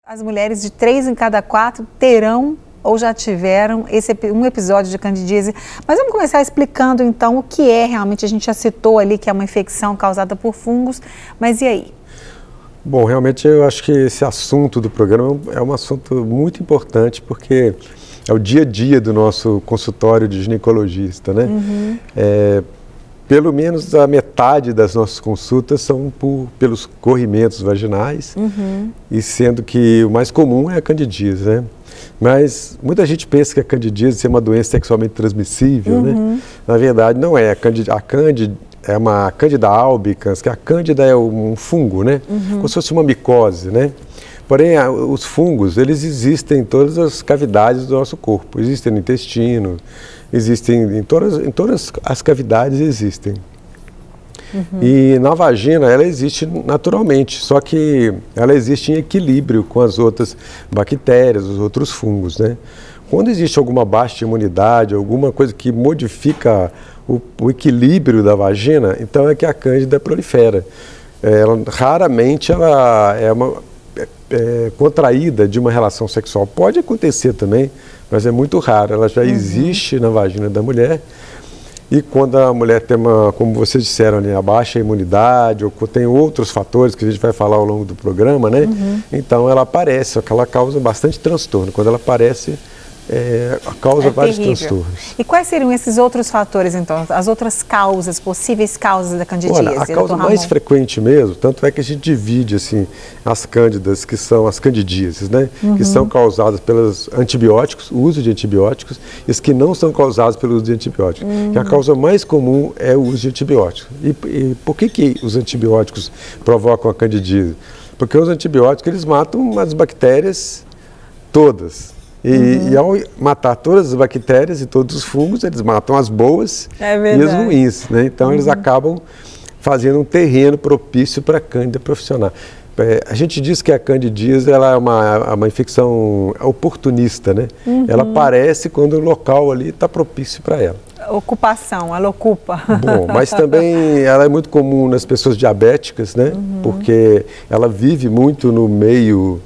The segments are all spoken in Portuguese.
As mulheres de 3 em cada 4 terão ou já tiveram um episódio de candidíase. Mas vamos começar explicando então o que é realmente. A gente já citou ali que é uma infecção causada por fungos, mas e aí? Bom, realmente eu acho que esse assunto do programa é um assunto muito importante porque é o dia a dia do nosso consultório de ginecologista, né? Pelo menos a metade das nossas consultas são pelos corrimentos vaginais, e sendo que o mais comum é a candidíase, né? Mas muita gente pensa que a candidíase é uma doença sexualmente transmissível, né? Na verdade não é. A cândida é uma Candida albicans, que a cândida é um fungo, né? Como se fosse uma micose, né? Porém, os fungos, eles existem em todas as cavidades do nosso corpo. Existem no intestino, existem em todas as cavidades existem. E na vagina ela existe naturalmente, só que ela existe em equilíbrio com as outras bactérias, os outros fungos, né? Quando existe alguma baixa imunidade, alguma coisa que modifica o equilíbrio da vagina, então é que a cândida prolifera. Raramente ela é contraída de uma relação sexual. Pode acontecer também, mas é muito raro. Ela já existe na vagina da mulher. E quando a mulher tem como vocês disseram, né, a baixa imunidade, ou tem outros fatores que a gente vai falar ao longo do programa, né? Então ela aparece, só que ela causa bastante transtorno. Quando ela aparece, causa vários transtornos. E quais seriam esses outros fatores, então? As outras causas, possíveis causas da candidíase? Olha, a causa mais frequente mesmo, tanto é que a gente divide assim, as cândidas, que são as candidíases, né? Que são causadas pelos antibióticos, o uso de antibióticos, e as que não são causadas pelo uso de antibióticos. Que a causa mais comum é o uso de antibióticos. E por que os antibióticos provocam a candidíase? Porque os antibióticos, eles matam as bactérias todas. E ao matar todas as bactérias e todos os fungos, eles matam as boas e as ruins, né? Então eles acabam fazendo um terreno propício para a cândida profissional. A gente diz que a candidíase ela é uma infecção oportunista, né? Ela aparece quando o local ali está propício para ela. Ocupação, ela ocupa. Bom, mas também ela é muito comum nas pessoas diabéticas, né? Porque ela vive muito no meio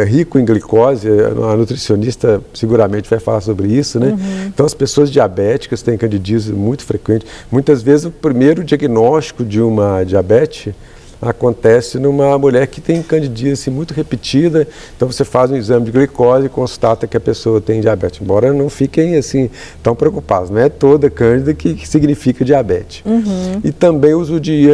rico em glicose. A nutricionista seguramente vai falar sobre isso, né? Então as pessoas diabéticas têm candidíase muito frequente. Muitas vezes o primeiro diagnóstico de uma diabetes acontece numa mulher que tem candidíase muito repetida. Então você faz um exame de glicose e constata que a pessoa tem diabetes, embora não fiquem assim tão preocupados. Não é toda cândida que significa diabetes. E também o uso de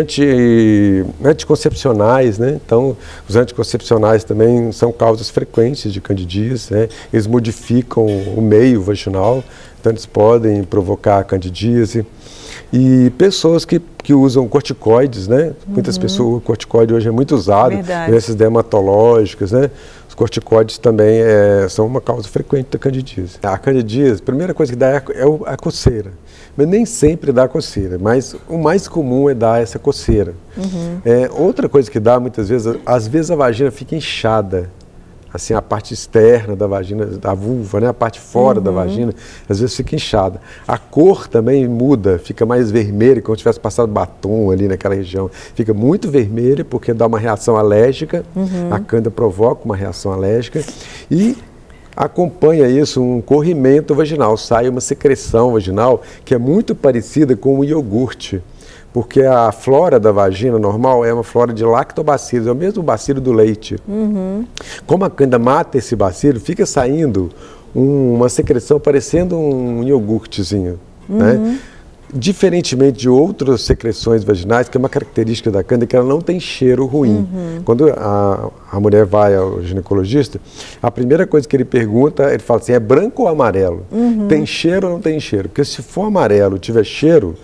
anticoncepcionais, né? Então os anticoncepcionais também são causas frequentes de candidíase, né? Eles modificam o meio vaginal, então eles podem provocar candidíase. E pessoas que usam corticoides, né? Muitas pessoas, o corticoide hoje é muito usado, doenças dermatológicas, né? Os corticoides também são uma causa frequente da candidíase. A candidíase, a primeira coisa que dá é a coceira, mas nem sempre dá coceira, mas o mais comum é dar essa coceira. Outra coisa que dá muitas vezes, às vezes a vagina fica inchada. Assim, a parte externa da vagina, da vulva, né? A parte fora da vagina, às vezes fica inchada. A cor também muda, fica mais vermelha, como se tivesse passado batom ali naquela região. Fica muito vermelha porque dá uma reação alérgica, a cândida provoca uma reação alérgica e acompanha isso um corrimento vaginal, sai uma secreção vaginal que é muito parecida com o iogurte. Porque a flora da vagina normal é uma flora de lactobacilos, é o mesmo bacilo do leite. Como a cândida mata esse bacilo, fica saindo uma secreção parecendo um iogurtezinho, né? Diferentemente de outras secreções vaginais, que é uma característica da cândida, que ela não tem cheiro ruim. Quando a mulher vai ao ginecologista, a primeira coisa que ele pergunta, ele fala assim, é branco ou amarelo? Tem cheiro ou não tem cheiro? Porque se for amarelo, tiver cheiro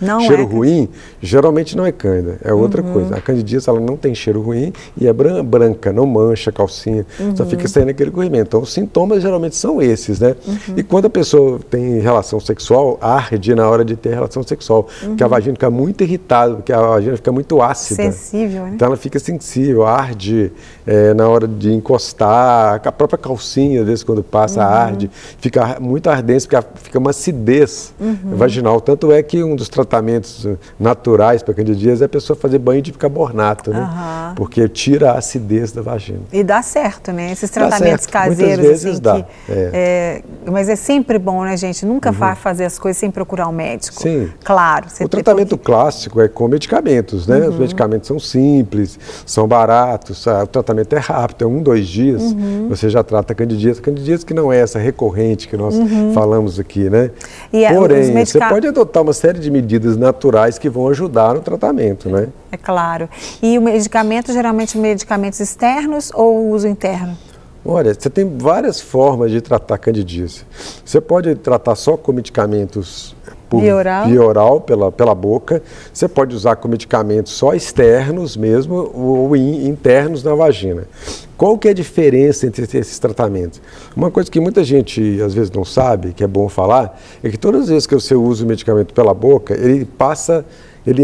ruim, geralmente não é cândida, é outra coisa. A candidíase, ela não tem cheiro ruim e é branca, não mancha a calcinha, só fica saindo aquele corrimento. Então os sintomas geralmente são esses, né? E quando a pessoa tem relação sexual, arde na hora de ter relação sexual, porque a vagina fica muito irritada, porque a vagina fica muito ácida. Sensível, né? Então ela fica sensível, arde na hora de encostar, a própria calcinha, às vezes quando passa, arde, fica muito ardência, porque fica uma acidez vaginal. Tanto é que um dos tratamentos naturais para candidíase é a pessoa fazer banho de bicarbonato, né? Porque tira a acidez da vagina. E dá certo, né? Esses tratamentos caseiros, muitas vezes assim, dá. Mas é sempre bom, né, gente? Nunca vai fazer as coisas sem procurar um médico. Sim. Claro. O tratamento clássico é com medicamentos, né? Os medicamentos são simples, são baratos, o tratamento é rápido, é 1, 2 dias, você já trata a candidíase. Candidíase que não é essa recorrente que nós falamos aqui, né? Porém, você pode adotar uma série de medidas naturais que vão ajudar no tratamento, né? É claro. E o medicamento, geralmente medicamentos externos ou uso interno? Olha, você tem várias formas de tratar candidíase. Você pode tratar só com medicamentos via oral, pela boca. Você pode usar com medicamentos só externos mesmo ou internos na vagina. Qual que é a diferença entre esses tratamentos? Uma coisa que muita gente às vezes não sabe, que é bom falar, é que todas as vezes que você usa o medicamento pela boca, ele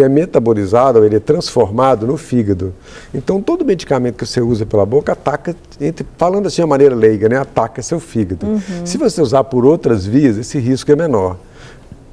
é metabolizado, ele é transformado no fígado. Então, todo medicamento que você usa pela boca ataca, falando assim de maneira leiga, né, ataca seu fígado. Se você usar por outras vias, esse risco é menor.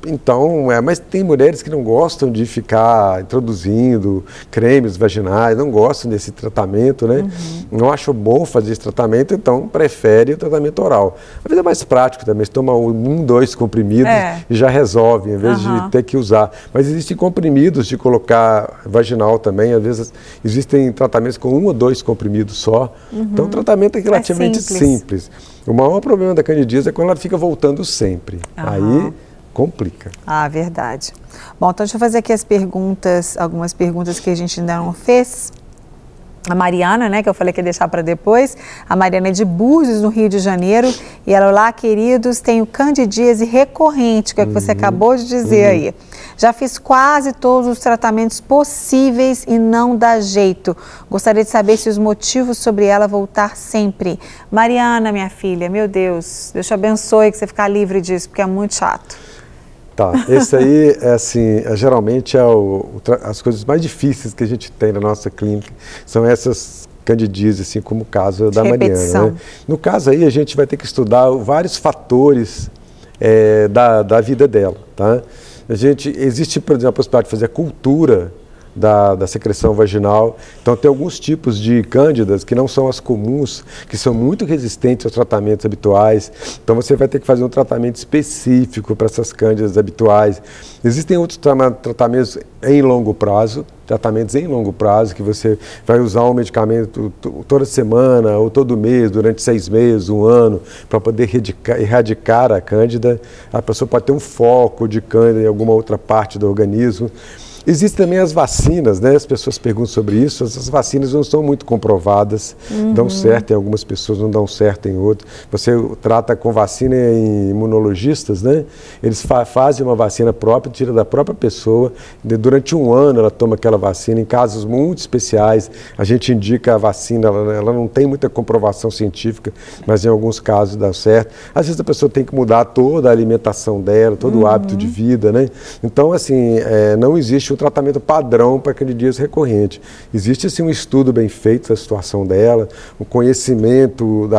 Então, mas tem mulheres que não gostam de ficar introduzindo cremes vaginais, não gostam desse tratamento, né? Não acham bom fazer esse tratamento, então prefere o tratamento oral. Às vezes é mais prático também, você toma 1, 2 comprimidos e já resolve, em vez de ter que usar. Mas existem comprimidos de colocar vaginal também, às vezes existem tratamentos com 1 ou 2 comprimidos só. Então o tratamento é relativamente simples. O maior problema da candidíase é quando ela fica voltando sempre. Aí complica. Verdade. Bom, então deixa eu fazer aqui algumas perguntas que a gente ainda não fez. A Mariana, né, que eu falei que ia deixar para depois. A Mariana é de Búzios, no Rio de Janeiro. E ela, olá, queridos, tenho candidíase recorrente, que é o que você acabou de dizer aí. Já fiz quase todos os tratamentos possíveis e não dá jeito. Gostaria de saber se os motivos sobre ela voltar sempre. Mariana, minha filha, meu Deus te abençoe que você ficar livre disso, porque é muito chato. Tá, esse aí, geralmente, as coisas mais difíceis que a gente tem na nossa clínica, são essas candidíase, assim como o caso da Mariana, né? No caso aí, a gente vai ter que estudar vários fatores da vida dela, tá? Existe, por exemplo, a possibilidade de fazer a cultura da secreção vaginal. Então, tem alguns tipos de cândidas que não são as comuns, que são muito resistentes aos tratamentos habituais. Então, você vai ter que fazer um tratamento específico para essas cândidas habituais. Existem outros tratamentos em longo prazo, que você vai usar um medicamento toda semana ou todo mês, durante 6 meses, 1 ano, para poder erradicar a cândida. A pessoa pode ter um foco de cândida em alguma outra parte do organismo. Existem também as vacinas, né? As pessoas perguntam sobre isso. Essas vacinas não estão muito comprovadas, dão certo em algumas pessoas, não dão certo em outras. Você trata com vacina em imunologistas, né? Eles fazem uma vacina própria, tira da própria pessoa. Durante 1 ano ela toma aquela vacina. Em casos muito especiais, a gente indica a vacina, ela não tem muita comprovação científica, mas em alguns casos dá certo. Às vezes a pessoa tem que mudar toda a alimentação dela, todo o hábito de vida, né? Então, assim, não existe um tratamento padrão para candidíase recorrente. Existe, assim, um estudo bem feito da situação dela, um conhecimento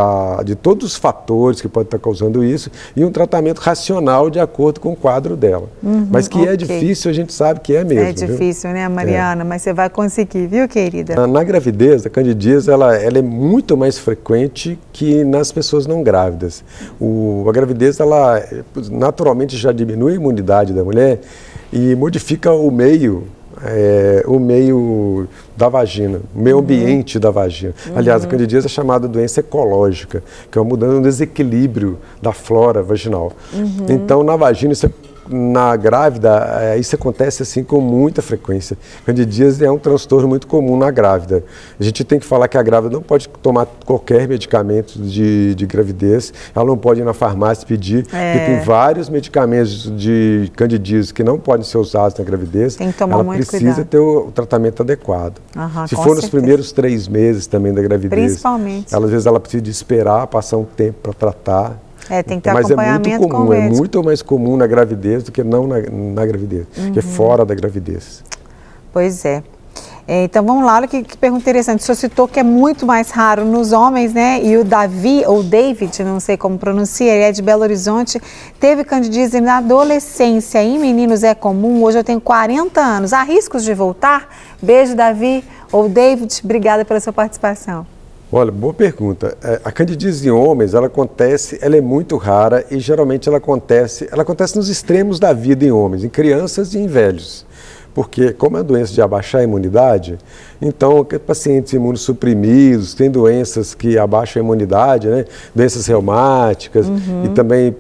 de todos os fatores que podem estar causando isso e um tratamento racional de acordo com o quadro dela. Mas que é difícil, a gente sabe que é mesmo. É difícil, né, Mariana? Mas você vai conseguir, viu, querida? Na gravidez, a candidíase, ela é muito mais frequente que nas pessoas não grávidas. A gravidez, ela naturalmente já diminui a imunidade da mulher e modifica o meio da vagina, o meio ambiente da vagina. Aliás, a candidíase é chamada doença ecológica, que é uma mudança, um desequilíbrio da flora vaginal. Então, na vagina, na grávida, isso acontece assim com muita frequência. Candidíase é um transtorno muito comum na grávida. A gente tem que falar que a grávida não pode tomar qualquer medicamento de gravidez, ela não pode ir na farmácia pedir, porque tem vários medicamentos de candidíase que não podem ser usados na gravidez. Tem que tomar ela muito precisa cuidado. ter o tratamento adequado. Se for nos primeiros 3 meses também da gravidez, principalmente. Às vezes ela precisa de esperar passar um tempo para tratar. Tem que ter acompanhamento com o médico. É muito mais comum na gravidez do que não na gravidez, que é fora da gravidez. Pois é. Então vamos lá, olha que pergunta interessante. O senhor citou que é muito mais raro nos homens, né? E o Davi, ou David, não sei como pronuncia, ele é de Belo Horizonte, teve candidíase na adolescência. Em meninos é comum, hoje eu tenho 40 anos. Há riscos de voltar? Beijo, Davi ou David, obrigada pela sua participação. Olha, boa pergunta. A candidíase em homens, ela é muito rara e geralmente ela acontece nos extremos da vida em homens, em crianças e em velhos. Porque, como é uma doença de abaixar a imunidade, então, pacientes imunossuprimidos, tem doenças que abaixam a imunidade, né? Doenças reumáticas e também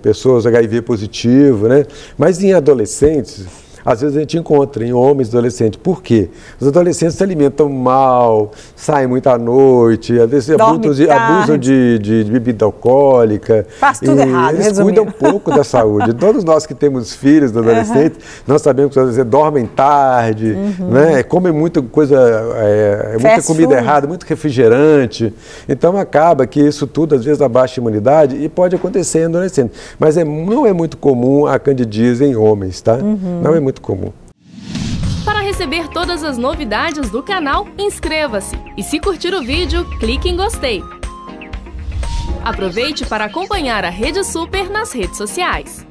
pessoas HIV positivo, né? Mas em adolescentes, às vezes a gente encontra em homens adolescentes. Por quê? Os adolescentes se alimentam mal, saem muito à noite, às vezes abusam de bebida alcoólica. Faz tudo errado, eles cuidam pouco da saúde. Todos nós que temos filhos de adolescentes, nós sabemos que às vezes dormem tarde, né? Comem muita coisa, muita comida errada, muito refrigerante. Então acaba que isso tudo às vezes abaixa a imunidade e pode acontecer em adolescente. Mas não é muito comum a candidíase em homens, tá? Não é muito comum. Para receber todas as novidades do canal, inscreva-se e se curtir o vídeo, clique em gostei. Aproveite para acompanhar a Rede Super nas redes sociais.